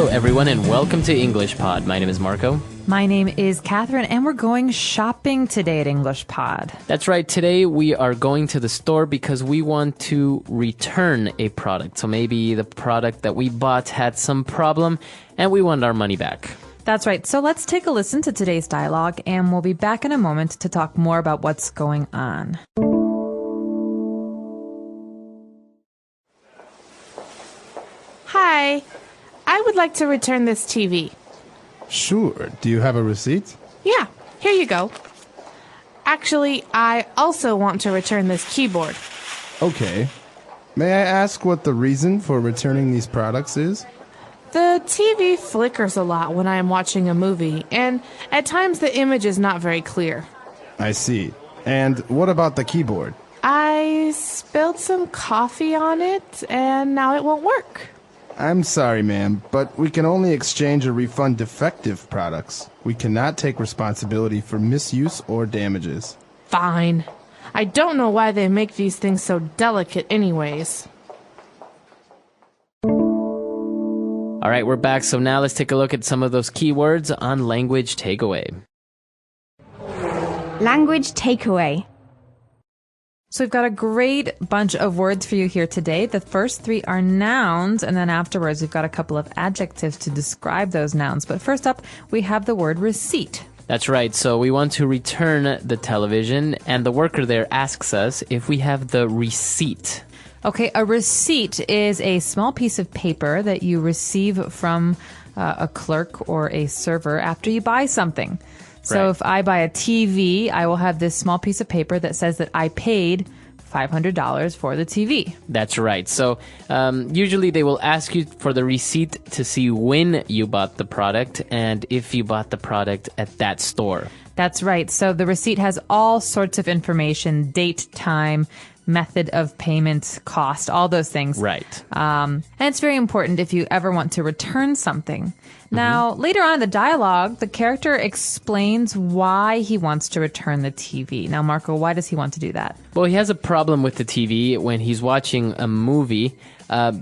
everyone, and welcome to EnglishPod. My name is Marco. My name is Catherine, and we're going shopping today at EnglishPod. That's right. Today we are going to the store because we want to return a product. So maybe the product that we bought had some problem, and we want our money back. That's right. So let's take a listen to today's dialogue, and we'll be back in a moment to talk more about what's going on. Hi. I would like to return this TV. Sure. Do you have a receipt? Yeah, here you go. Actually, I also want to return this keyboard. Okay. May I ask what the reason for returning these products is? The TV flickers a lot when I am watching a movie, and at times the image is not very clear. I see. And what about the keyboard? I spilled some coffee on it, and now it won't work. I'm sorry, ma'am, but we can only exchange or refund defective products. We cannot take responsibility for misuse or damages. Fine. I don't know why they make these things so delicate anyways. All right, we're back. So now let's take a look at some of those keywords on Language Takeaway. Language takeaway. So we've got a great bunch of words for you here today. The first three are nouns, and then afterwards we've got a couple of adjectives to describe those nouns. But first up, we have the word receipt. That's right. So we want to return the television, and the worker there asks us if we have the receipt. Okay, a receipt is a small piece of paper that you receive from a clerk or a server after you buy something. So Right. if I buy a TV, I will have this small piece of paper that says that I paid $500 for the TV. That's right. So usually they will ask you for the receipt to see when you bought the product and if you bought the product at that store. That's right. So the receipt has all sorts of information, date, time, method of payment, cost, all those things. Right. And it's very important if you ever want to return something. Now, later on in the dialogue, the character explains why he wants to return the TV. Now, Marco, why does he want to do that? Well, he has a problem with the TV when he's watching a movie.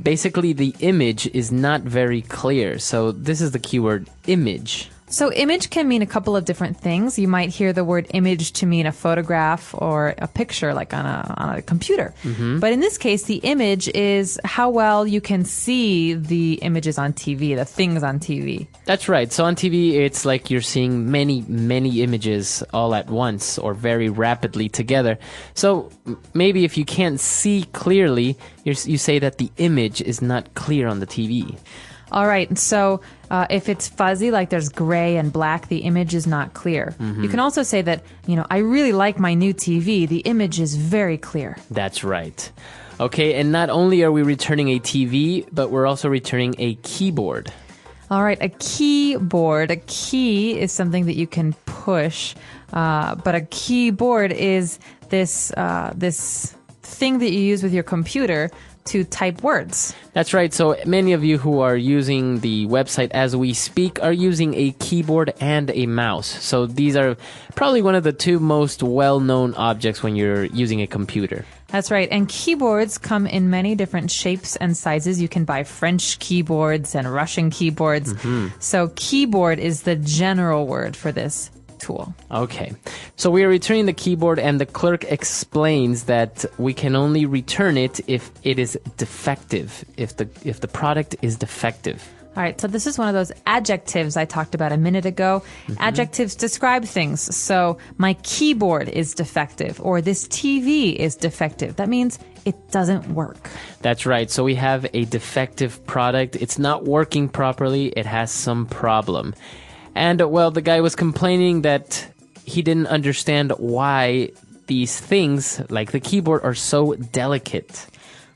Basically, the image is not very clear. So this is the keyword image. So image can mean a couple of different things. You might hear the word image to mean a photograph or a picture, like on a computer. But in this case, the image is how well you can see the images on TV, the things on TV. That's right. So on TV, it's like you're seeing many, many images all at once or very rapidly together. So maybe if you can't see clearly, you say that the image is not clear on the TV. All right. So if it's fuzzy, like there's gray and black, the image is not clear. You can also say that, I really like my new TV. The image is very clear. That's right. Okay, and not only are we returning a TV, but we're also returning a keyboard. All right. A keyboard. A key is something that you can push, but a keyboard is this thing that you use with your computer to type words. That's right. So many of you who are using the website as we speak are using a keyboard and a mouse. So these are probably one of the two most well-known objects when you're using a computer. That's right. And keyboards come in many different shapes and sizes. You can buy French keyboards and Russian keyboards. So keyboard is the general word for this tool. Okay. So we are returning the keyboard, and the clerk explains that we can only return it if it is defective, if the product is defective. All right, so this is one of those adjectives I talked about a minute ago. Adjectives describe things. So my keyboard is defective, or this TV is defective. That means it doesn't work. That's right. So we have a defective product. It's not working properly. It has some problem. And, well, the guy was complaining that he didn't understand why these things, like the keyboard, are so delicate.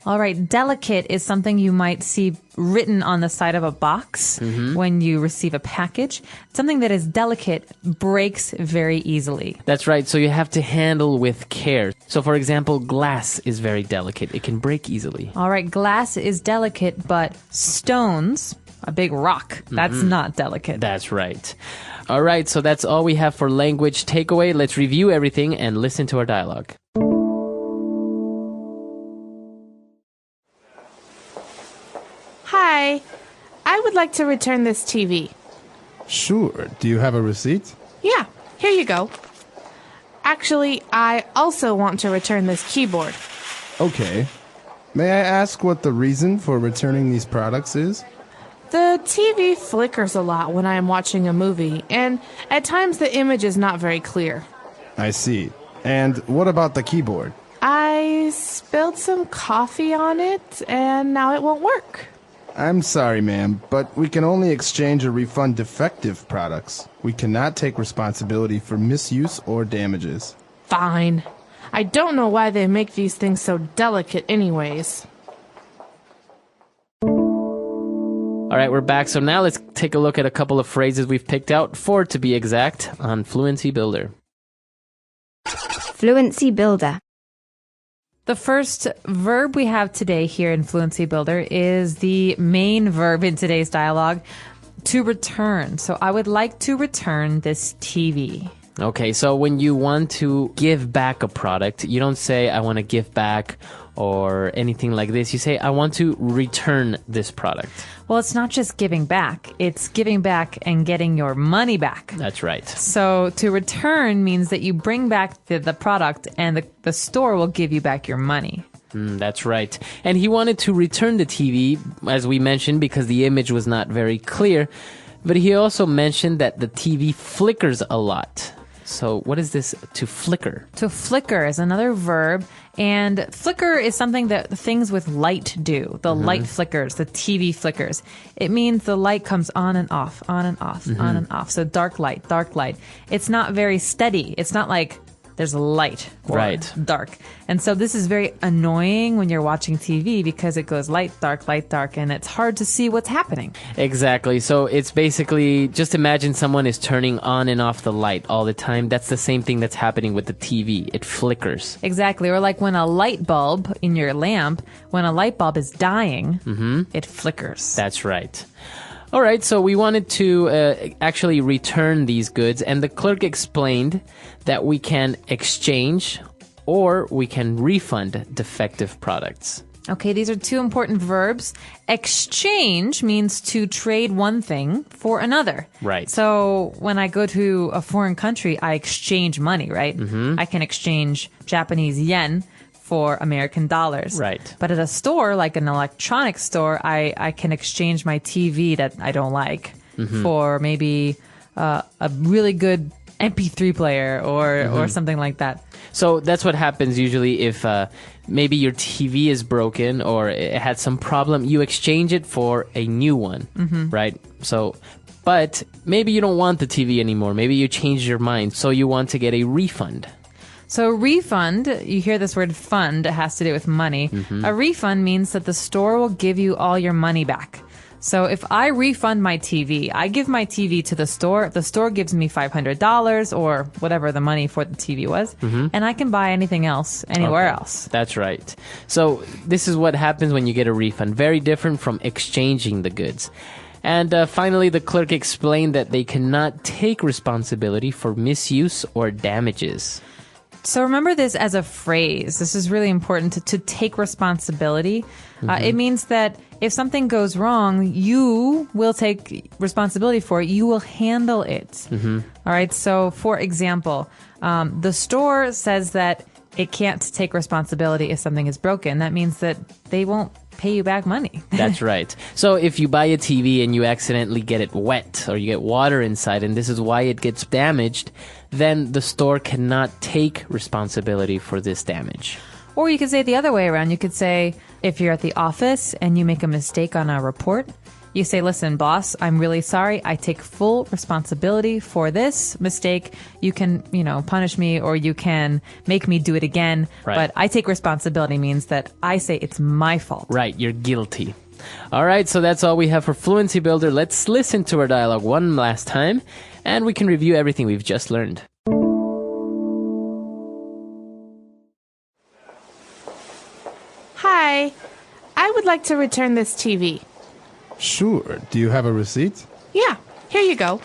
All right, delicate is something you might see written on the side of a box when you receive a package. Something that is delicate breaks very easily. That's right, so you have to handle with care. So, for example, glass is very delicate. It can break easily. All right, glass is delicate, but stones, a big rock, that's not delicate. That's right. All right, so that's all we have for language takeaway. Let's review everything and listen to our dialogue. Hi. I would like to return this TV. Sure. Do you have a receipt? Yeah, here you go. Actually, I also want to return this keyboard. Okay. May I ask what the reason for returning these products is? The TV flickers a lot when I am watching a movie, and at times the image is not very clear. I see. And what about the keyboard? I spilled some coffee on it, and now it won't work. I'm sorry, ma'am, but we can only exchange or refund defective products. We cannot take responsibility for misuse or damages. Fine. I don't know why they make these things so delicate anyways. All right, we're back. So now let's take a look at a couple of phrases we've picked out, 4 to be exact, on Fluency Builder. Fluency Builder. The first verb we have today here in Fluency Builder is the main verb in today's dialogue, to return. So I would like to return this TV. Okay, so when you want to give back a product, you don't say, I want to give back or anything like this. You say, I want to return this product. Well, it's not just giving back. It's giving back and getting your money back. That's right. So to return means that you bring back the product and the store will give you back your money. That's right. And he wanted to return the TV, as we mentioned, because the image was not very clear. But he also mentioned that the TV flickers a lot. So what is this, to flicker? To flicker is another verb. And flicker is something that things with light do. The light flickers, the TV flickers. It means the light comes on and off, on and off, on and off. So dark light, dark light. It's not very steady. It's not like there's light or dark. And so this is very annoying when you're watching TV because it goes light, dark, and it's hard to see what's happening. Exactly. So it's basically, just imagine someone is turning on and off the light all the time. That's the same thing that's happening with the TV. It flickers. Exactly. Or like when a light bulb in your lamp, when a light bulb is dying, it flickers. That's right. All right, so we wanted to actually return these goods, and the clerk explained that we can exchange or we can refund defective products. Okay, these are two important verbs. Exchange means to trade one thing for another. Right. So when I go to a foreign country, I exchange money, right? I can exchange Japanese yen for American dollars. Right. But at a store, like an electronics store, I can exchange my TV that I don't like for maybe a really good MP3 player or something like that. So that's what happens usually if maybe your TV is broken or it had some problem. You exchange it for a new one, right? So, but maybe you don't want the TV anymore. Maybe you changed your mind, so you want to get a refund. So refund, you hear this word fund, it has to do with money. A refund means that the store will give you all your money back. So if I refund my TV, I give my TV to the store gives me $500 or whatever the money for the TV was, and I can buy anything else anywhere else. That's right. So this is what happens when you get a refund. Very different from exchanging the goods. And finally, the clerk explained that they cannot take responsibility for misuse or damages. So remember this as a phrase. This is really important to take responsibility. It means that if something goes wrong, you will take responsibility for it. You will handle it. All right. So for example, the store says that it can't take responsibility if something is broken. That means that they won't pay you back money. That's right. So if you buy a TV and you accidentally get it wet or you get water inside and this is why it gets damaged, then the store cannot take responsibility for this damage. Or you could say it the other way around. You could say, if you're at the office and you make a mistake on a report, you say, listen, boss, I'm really sorry. I take full responsibility for this mistake. You can, punish me or you can make me do it again. Right. But I take responsibility means that I say it's my fault. Right. You're guilty. All right. So that's all we have for Fluency Builder. Let's listen to our dialogue one last time and we can review everything we've just learned. Hi, I would like to return this TV. Sure. Do you have a receipt? Yeah, here you go.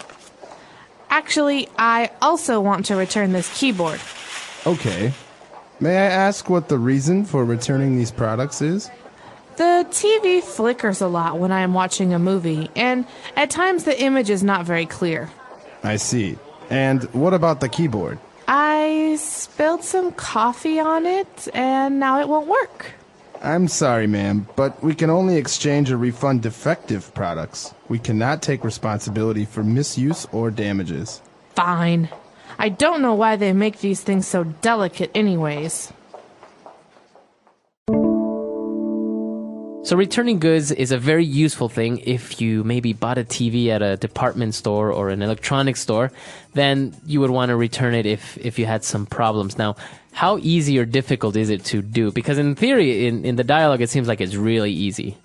Actually, I also want to return this keyboard. Okay. May I ask what the reason for returning these products is? The TV flickers a lot when I am watching a movie, and at times the image is not very clear. I see. And what about the keyboard? I spilled some coffee on it, and now it won't work. I'm sorry, ma'am, but we can only exchange or refund defective products. We cannot take responsibility for misuse or damages. Fine. I don't know why they make these things so delicate anyways. So returning goods is a very useful thing. If you maybe bought a TV at a department store or an electronics store, then you would want to return it if you had some problems. Now, how easy or difficult is it to do? Because in theory, in the dialogue, it seems like it's really easy.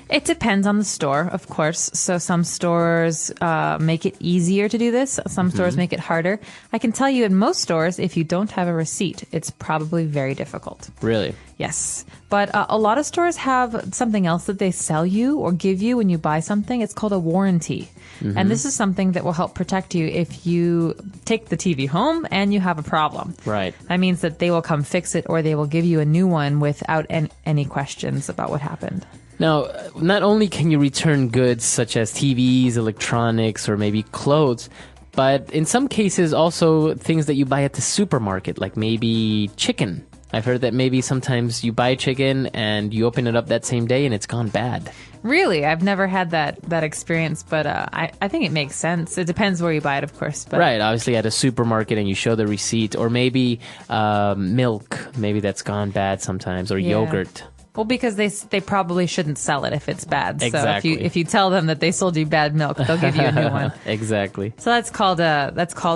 It depends on the store, of course. So some stores make it easier to do this. Some stores make it harder. I can tell you in most stores, if you don't have a receipt, it's probably very difficult. Really? Yes. But a lot of stores have something else that they sell you or give you when you buy something. It's called a warranty. And this is something that will help protect you if you take the TV home and you have a problem. Right. That means that they will come fix it or they will give you a new one without any questions about what happened. Now, not only can you return goods such as TVs, electronics, or maybe clothes, but in some cases also things that you buy at the supermarket, like maybe chicken. I've heard that maybe sometimes you buy chicken and you open it up that same day and it's gone bad. Really? I've never had that experience, but I think it makes sense. It depends where you buy it, of course. But Right, obviously at a supermarket and you show the receipt, or maybe milk, maybe that's gone bad sometimes, or yogurt. Well, because they probably shouldn't sell it if it's bad. Exactly. So if you tell them that they sold you bad milk, they'll give you a new one. Exactly. So that's called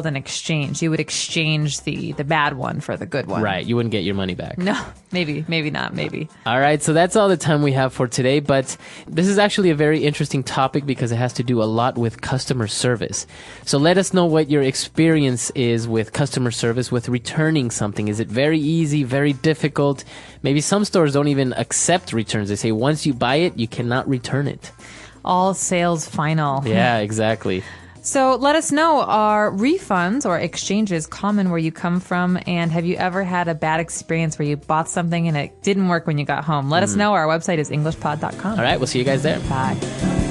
an exchange. You would exchange the bad one for the good one. Right, you wouldn't get your money back. No, maybe not, maybe. All right, so that's all the time we have for today, but this is actually a very interesting topic because it has to do a lot with customer service. So let us know what your experience is with customer service, with returning something. Is it very easy, very difficult? Maybe some stores don't even accept returns. They say once you buy it, you cannot return it. All sales final. Yeah, exactly. So let us know, are refunds or exchanges common where you come from? And have you ever had a bad experience where you bought something and it didn't work when you got home? Let us know. Our website is englishpod.com. All right, we'll see you guys there. Bye.